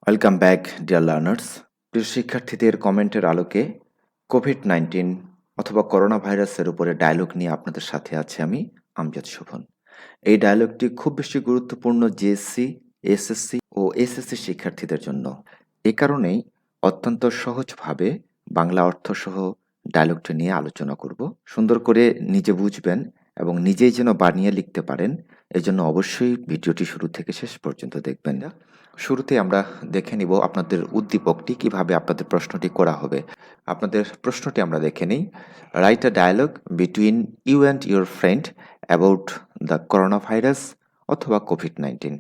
Welcome back dear learners. প্রিয় শিক্ষার্থীদের কমেন্টের আলোকে কোভিড-19 অথবা করোনা ভাইরাসের উপরে ডায়ালগ নিয়ে আপনাদের সাথে আছি আমি আমজাদ শোভন। এই ডায়ালগটি খুব বেশি গুরুত্বপূর্ণ জেএসসি, এসএসসি ও এসএসসি শিক্ষার্থীদের জন্য। এ কারণেই অত্যন্ত সহজভাবে বাংলা অর্থসহ ডায়ালগটি নিয়ে আলোচনা করব। সুন্দর করে নিজে বুঝবেন এবং নিজেই যেন বানিয়ে লিখতে পারেন, এজন্য অবশ্যই ভিডিওটি শুরু থেকে শেষ পর্যন্ত দেখবেন। শুরুতে আমরা দেখে নিব আপনাদের উদ্দীপকটি কিভাবে আপনাদের প্রশ্নটি করা হবে। আপনাদের প্রশ্নটি আমরা দেখে নিই। Write a dialogue between you and your friend about the corona virus অথবা কোভিড-19।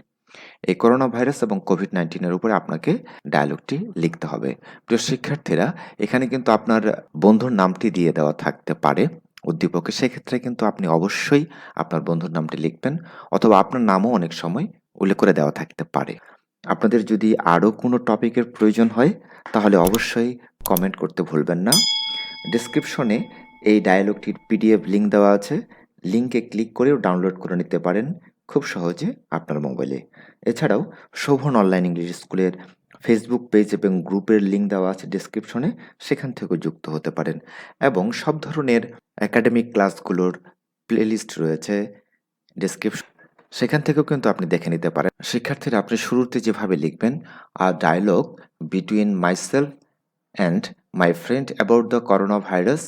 এই করোনা ভাইরাস এবং কোভিড-19 উপরে আপনাকে ডায়ালগটি লিখতে হবে। প্রিয় শিক্ষার্থীরা, এখানে কিন্তু আপনার বন্ধুর নামটি দিয়ে দেওয়া থাকতে পারে উদ্দীপকে। সেক্ষেত্রে কিন্তু আপনি অবশ্যই আপনার বন্ধুর নামটি লিখবেন, অথবা আপনার নামও অনেক সময় উল্লেখ করে দেওয়া থাকতে পারে। আপনাদের যদি আরও কোনো টপিকের প্রয়োজন হয় তাহলে অবশ্যই কমেন্ট করতে ভুলবেন না। ডেসক্রিপশনে এই ডায়ালগটির পিডিএফ লিঙ্ক দেওয়া আছে। লিঙ্কে ক্লিক করেও ডাউনলোড করে নিতে পারেন খুব সহজে আপনার মোবাইলে। এছাড়াও শোভন অনলাইন ইংলিশ স্কুলের ফেসবুক পেজ এবং গ্রুপের লিঙ্ক দেওয়া আছে ডেসক্রিপশনে, সেখান থেকেও যুক্ত হতে পারেন। এবং সব ধরনের একাডেমিক ক্লাসগুলোর প্লেলিস্ট রয়েছে ডেসক্রিপশন, সেখান থেকেও কিন্তু আপনি দেখে নিতে পারেন। শিক্ষার্থীরা, আপনি শুরুতে যেভাবে লিখবেন, a dialogue between myself and my friend about the corona virus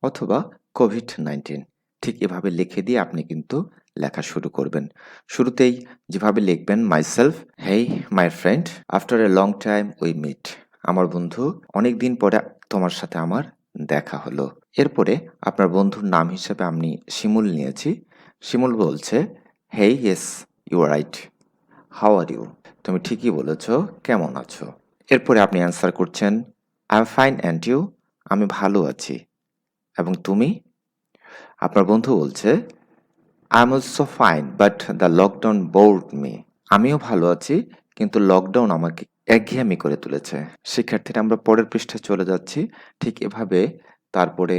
অথবা কোভিড-19, ঠিক এভাবে লিখে দিয়ে আপনি কিন্তু লেখা শুরু করবেন। শুরুতেই যেভাবে লিখবেন, myself, hey my friend, after a long time we meet. আমার বন্ধু, অনেক দিন পরে তোমার সাথে আমার দেখা হলো। এরপরে আপনার বন্ধুর নাম হিসেবে আমি শিমুল নিয়েছি। শিমুল বলছে, hey yes you are right, how are you? তুমি ঠিকই বলেছ, কেমন আছো? এরপরে আপনি অ্যান্সার করছেন, I am fine and you? আমি ভালো আছি, এবং তুমি? আপনার বন্ধু বলছে, I am also fine but the lockdown bored me. আমিও ভালো আছি, কিন্তু লকডাউন আমাকে একঘেয়েমি করে তুলেছে। শিক্ষার্থীরা, আমরা পরের পৃষ্ঠায় চলে যাচ্ছি। ঠিক এভাবে তারপরে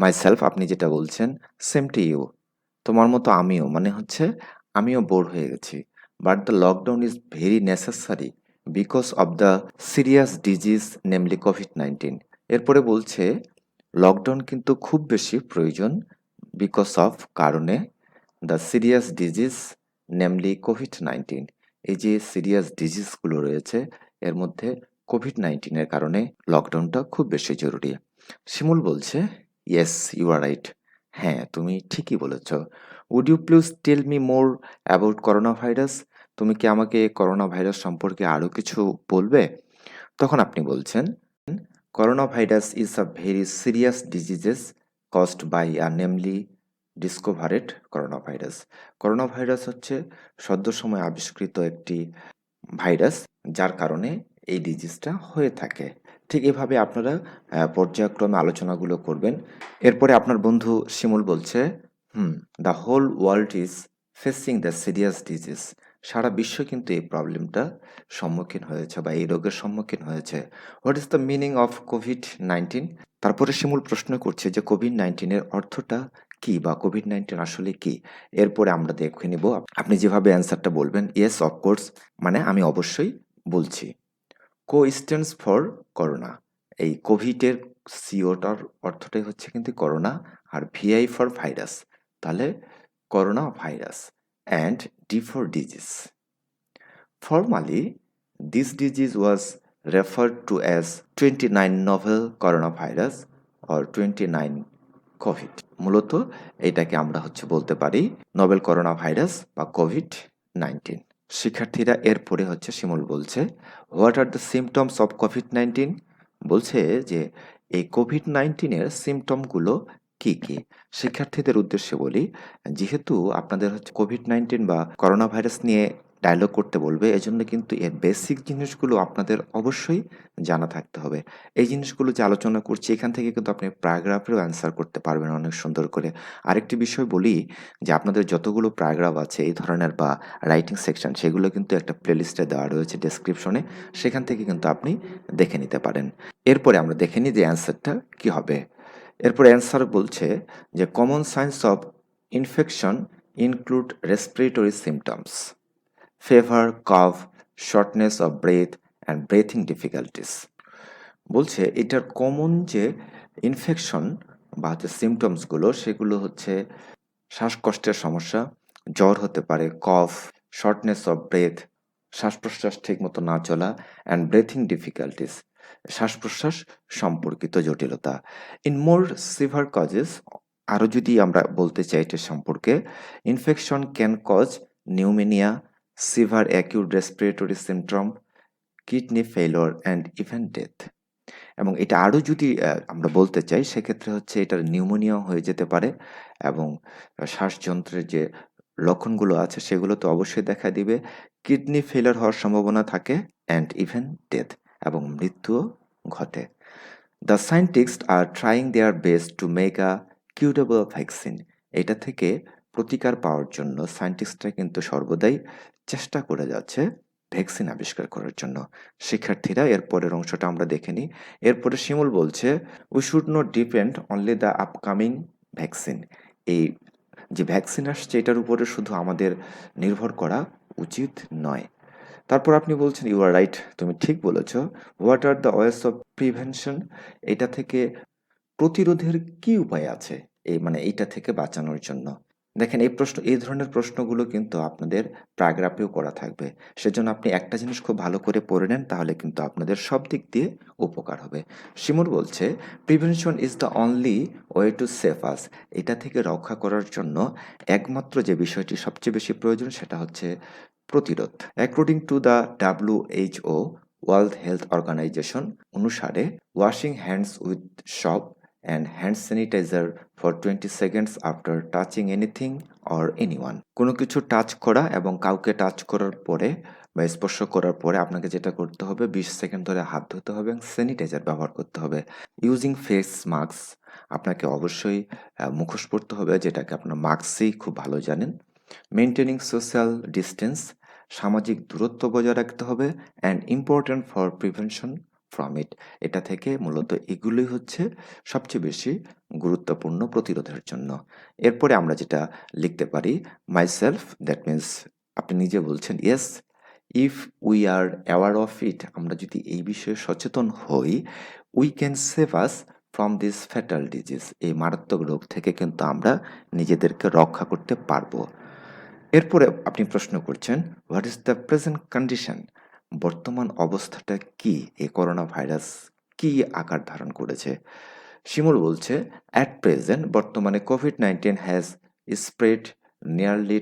মাইসেলফ, আপনি যেটা বলছেন, সেম টু ইউ, তোমার মতো আমিও, মানে হচ্ছে আমিও বোর হয়ে গেছি। But the lockdown is very necessary because of the serious disease namely COVID-19. এরপরে বলছে, লকডাউন কিন্তু খুব বেশি প্রয়োজন, বিকজ অফ, কারণে, the serious disease namely COVID-19. এই যে সিরিয়াস ডিজিজগুলো রয়েছে এর মধ্যে কোভিড-19 কারণে লকডাউনটা খুব বেশি জরুরি। শিমুল বলছে, ইয়েস ইউ আর রাইট, হ্যাঁ তুমি ঠিকই বলেছ। Would you please tell me more about corona virus? তুমি কি আমাকে করোনা ভাইরাস সম্পর্কে আরও কিছু বলবে? তখন আপনি বলছেন, corona virus is a very serious diseases caused by a namely discovered corona virus. Corona virus হচ্ছে সদ্য সময় আবিষ্কৃত একটি ভাইরাস, যার কারণে এই ডিজিজটা হয়ে থাকে। ঠিক এভাবে আপনারা পর্যায়ক্রমে আলোচনাগুলো করবেন। এরপরে আপনার বন্ধু শিমুল বলছে, the whole world is facing the serious disease. সারা বিশ্ব কিন্তু এই প্রবলেমটা সম্মুখীন হয়েছে বা এই রোগের সম্মুখীন হয়েছে। What is the meaning of COVID-19? তারপরে শিমুল প্রশ্ন করছে যে কোভিড-19 অর্থটা কি বা কোভিড-19 আসলে কি? এরপরে আমরা দেখে নিব আপনি যেভাবে অ্যান্সারটা বলবেন। ইয়েস অফকোর্স, মানে আমি অবশ্যই বলছি। Co stands for corona. এই কোভিডের সিওটার অর্থটাই হচ্ছে কিন্তু করোনা, আর ভিআই ফর ভাইরাস, তাহলে corona virus, and D for disease. Formally, this disease was referred to as 29 novel coronavirus or 29 Covid. মূলত এটাকে আমরা বলতে পারি নোবেল করোনা ভাইরাস বা কোভিড-19। শিক্ষার্থীরা, এরপরে শিমুল বলছে, what are the symptoms of COVID-19? বলছে যে এই কোভিড-19 সিমটমগুলো কি কি। শিক্ষার্থীদের উদ্দেশ্যে বলি, যেহেতু আপনাদের কোভিড-19 বা করোনা ভাইরাস নিয়ে ডায়লগ করতে বলবে, এজন্য কিন্তু এর বেসিক জিনিসগুলো আপনাদের অবশ্যই জানা থাকতে হবে। এই জিনিসগুলো যে আলোচনা করছি, এখান থেকে কিন্তু আপনি প্যারাগ্রাফেও অ্যান্সার করতে পারবেন অনেক সুন্দর করে। আরেকটি বিষয় বলি, যে আপনাদের যতগুলো প্যারাগ্রাফ আছে এই ধরনের বা রাইটিং সেকশন, সেগুলো কিন্তু একটা প্লেলিস্টে দেওয়া রয়েছে ডেসক্রিপশনে, সেখান থেকে কিন্তু আপনি দেখে নিতে পারেন। এরপরে আমরা দেখে নিই যে অ্যান্সারটা কি হবে। এরপর অ্যান্সার বলছে যে common signs of infection include respiratory symptoms, fever, cough, shortness of breath, and breathing difficulties. বলছে এটার কমন যে ইনফেকশন বা হচ্ছে সিমটমসগুলো সেগুলো হচ্ছে শ্বাসকষ্টের সমস্যা, জ্বর হতে পারে, কফ, শর্টনেস অফ ব্রেথ, শ্বাস-প্রশ্বাস ঠিকমতো না চলা অ্যান্ড ব্রেথিং ডিফিকাল্টিস, শ্বাস-প্রশ্বাস সম্পর্কিত জটিলতা। ইন মোর সিভিয়ার কজেস, আরও যদি আমরা বলতে চাই এটা সম্পর্কে, infection can cause pneumonia, severe acute respiratory symptom, kidney failure and even death. এবং এটা আরও যদি আমরা বলতে চাই সেক্ষেত্রে হচ্ছে এটার নিউমোনিয়াও হয়ে যেতে পারে এবং শ্বাসযন্ত্রের যে লক্ষণগুলো আছে সেগুলো তো অবশ্যই দেখা দিবে, কিডনি ফেলিওর হওয়ার সম্ভাবনা থাকে অ্যান্ড ইভেন ডেথ, এবং মৃত্যুও ঘটে। The scientist are trying their best to make a curable vaccine. এটা থেকে প্রতিকার পাওয়ার জন্য সায়েন্টিস্টরা কিন্তু সর্বদাই চেষ্টা করে যাচ্ছে ভ্যাকসিন আবিষ্কার করার জন্য। শিক্ষার্থীরা এর পরের অংশটা আমরা দেখে নিই। এরপরে শিমুল বলছে we should not depend only the upcoming vaccine. এই যে ভ্যাকসিন আসছে এটার উপরে শুধু আমাদের নির্ভর করা উচিত নয়। তারপর আপনি বলছেন ইউ আর রাইট, তুমি ঠিক বলেছ। What are the ways of prevention? এটা থেকে প্রতিরোধের কি উপায় আছে মানে এইটা থেকে বাঁচানোর জন্য? দেখেন এই ধরনের প্রশ্নগুলো কিন্তু আপনাদের প্যারাগ্রাফেও করা থাকবে। সেজন্য আপনি একটা জিনিস খুব ভালো করে পড়ে নেন, তাহলে কিন্তু আপনাদের সব দিক দিয়ে উপকার হবে। শিমুর বলছে prevention is the only way to save us. এটা থেকে রক্ষা করার জন্য একমাত্র যে বিষয়টি সবচেয়ে বেশি প্রয়োজন সেটা হচ্ছে প্রতিরোধ। According to the WHO, world health organization অনুসারে, washing hands with soap and hand sanitizer for 20 seconds after touching anything or anyone. কোনো কিছু টাচ করা এবং কাউকে টাচ করার পরে বা স্পর্শ করার পরে আপনাকে যেটা করতে হবে 20 সেকেন্ড ধরে হাত ধুতে হবে এবং স্যানিটাইজার ব্যবহার করতে হবে। ইউজিং ফেস মাস্ক, আপনাকে অবশ্যই মুখোশ পরতে হবে, যেটাকে আপনার মাস্কই খুব ভালো জানেন। মেনটেনিং সোশ্যাল ডিস্টেন্স, সামাজিক দূরত্ব বজায় রাখতে হবে। And important for prevention from it. এটা থেকে মূলত এগুলোই হচ্ছে সবচেয়ে বেশি গুরুত্বপূর্ণ প্রতিরোধের জন্য। এরপরে আমরা যেটা লিখতে পারি, মাইসেলফ, দ্যাট মিন্স আপনি নিজে বলছেন yes, if we are aware of it, আমরা যদি এই বিষয়ে সচেতন হই, we can save us from this fatal disease. এই মারাত্মক রোগ থেকে কিন্তু আমরা নিজেদেরকে রক্ষা করতে পারবো। এরপরে আপনি প্রশ্ন করছেন what is the present condition? বর্তমান অবস্থাটা কি? এই করোনা ভাইরাস কি আকার ধারণ করেছে? শিমুল বলছে অ্যাট প্রেজেন্ট, বর্তমানে COVID-19 has spread nearly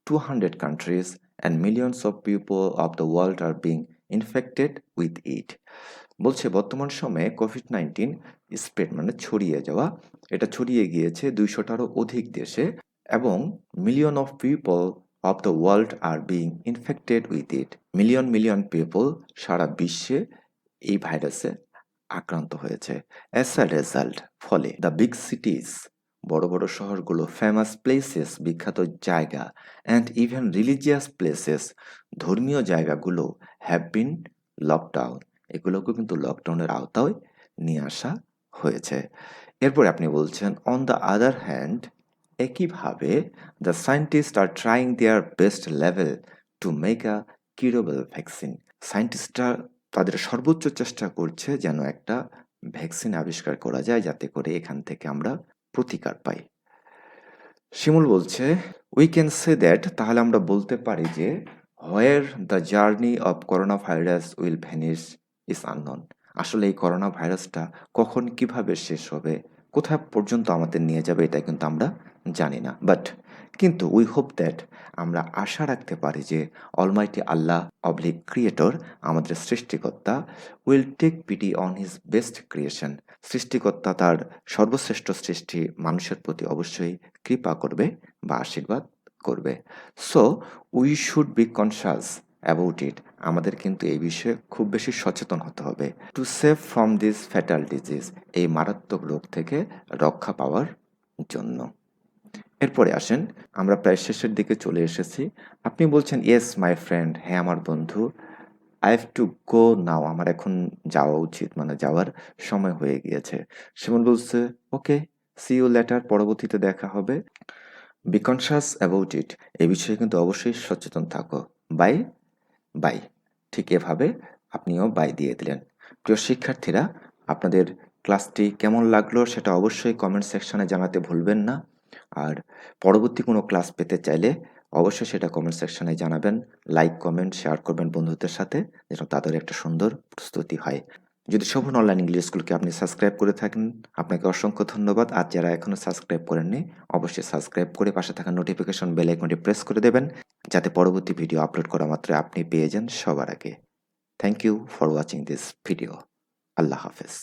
200 countries and millions of people of the world are being infected with it. বলছে বর্তমান সময়ে কোভিড-19 স্প্রেড মানে ছড়িয়ে যাওয়া, এটা ছড়িয়ে গিয়েছে 200টারও অধিক দেশে এবং million of people of the world are being infected with it. Million million people সারা বিশ্বে এই ভাইরাসে আক্রান্ত হয়েছে। অ্যাজ আ রেজাল্ট, ফলে দ্য বিগ সিটিজ, বড় বড় শহরগুলো, ফেমাস প্লেসেস, বিখ্যাত জায়গা, অ্যান্ড ইভেন রিলিজিয়াস প্লেসেস, ধর্মীয় জায়গাগুলো, হ্যাভ বিন লকডাউন, এগুলোকেও কিন্তু লকডাউনের আওতায় নিয়ে আসা হয়েছে। এরপরে আপনি বলছেন অন দ্য আদার হ্যান্ড, একইভাবে the scientist are trying their best level to make a curable vaccine. সায়েন্টিস্টরা তাদের সর্বোচ্চ চেষ্টা করছে যেন একটা ভ্যাকসিন আবিষ্কার করা যায় যাতে করে এখান থেকে আমরা প্রতিকার পাই। শিমুল বলছে উই ক্যান সে দ্যাট, তাহলে আমরা বলতে পারি যে where the journey of corona virus will vanish is unknown. আসলে এই করোনা ভাইরাসটা কখন কিভাবে শেষ হবে, কোথায় পর্যন্ত আমাদের নিয়ে যাবে এটা কিন্তু আমরা জানি না। কিন্তু উই হোপ দ্যাট, আমরা আশা রাখতে পারি যে অলমাইটি আল্লাহ অবলিক ক্রিয়েটর, আমাদের সৃষ্টিকর্তা, will take pity on his best creation. সৃষ্টিকর্তা তার সর্বশ্রেষ্ঠ সৃষ্টি মানুষের প্রতি অবশ্যই কৃপা করবে বা আশীর্বাদ করবে। So we should be conscious about it. আমাদের কিন্তু এই বিষয়ে খুব বেশি সচেতন হতে হবে to save from this fatal disease, এই মারাত্মক রোগ থেকে রক্ষা পাওয়ার জন্য। এরপরে আসেন, আমরা প্রায় শেষের দিকে চলে এসেছি। আপনি বলছেন ইয়েস মাই ফ্রেন্ড, হ্যাঁ আমার বন্ধু, আই হ্যাভ টু গো নাও, আমার এখন যাওয়া উচিত, মানে যাওয়ার সময় হয়ে গিয়েছে। শিমুল বলছে ওকে, সি ইউ লেটার, পরবর্তীতে দেখা হবে। বি কনসাস অ্যাবাউট ইট, এই বিষয়ে কিন্তু অবশ্যই সচেতন থাকো। Bye bye. ঠিক এভাবে আপনিও বাই দিয়ে দিলেন। প্রিয় শিক্ষার্থীরা, আপনাদের ক্লাসটি কেমন লাগলো সেটা অবশ্যই কমেন্ট সেকশনে জানাতে ভুলবেন না। আর পরবর্তী কোনো ক্লাস পেতে চাইলে অবশ্যই সেটা কমেন্ট সেকশনে জানাবেন। লাইক, কমেন্ট, শেয়ার করবেন বন্ধুদের সাথে, যেন তাদের একটা সুন্দর প্রস্তুতি হয়। যদি শোভন অনলাইন ইংলিশ স্কুলকে আপনি সাবস্ক্রাইব করে থাকেন, আপনাকে অসংখ্য ধন্যবাদ। আর যারা এখনও সাবস্ক্রাইব করেননি, অবশ্যই সাবস্ক্রাইব করে পাশে থাকা নোটিফিকেশন বেল আইকনটি প্রেস করে দেবেন, যাতে পরবর্তী ভিডিও আপলোড করা মাত্র আপনি পেয়ে যান সবার আগে। Thank you for watching this video. আল্লাহ হাফেজ।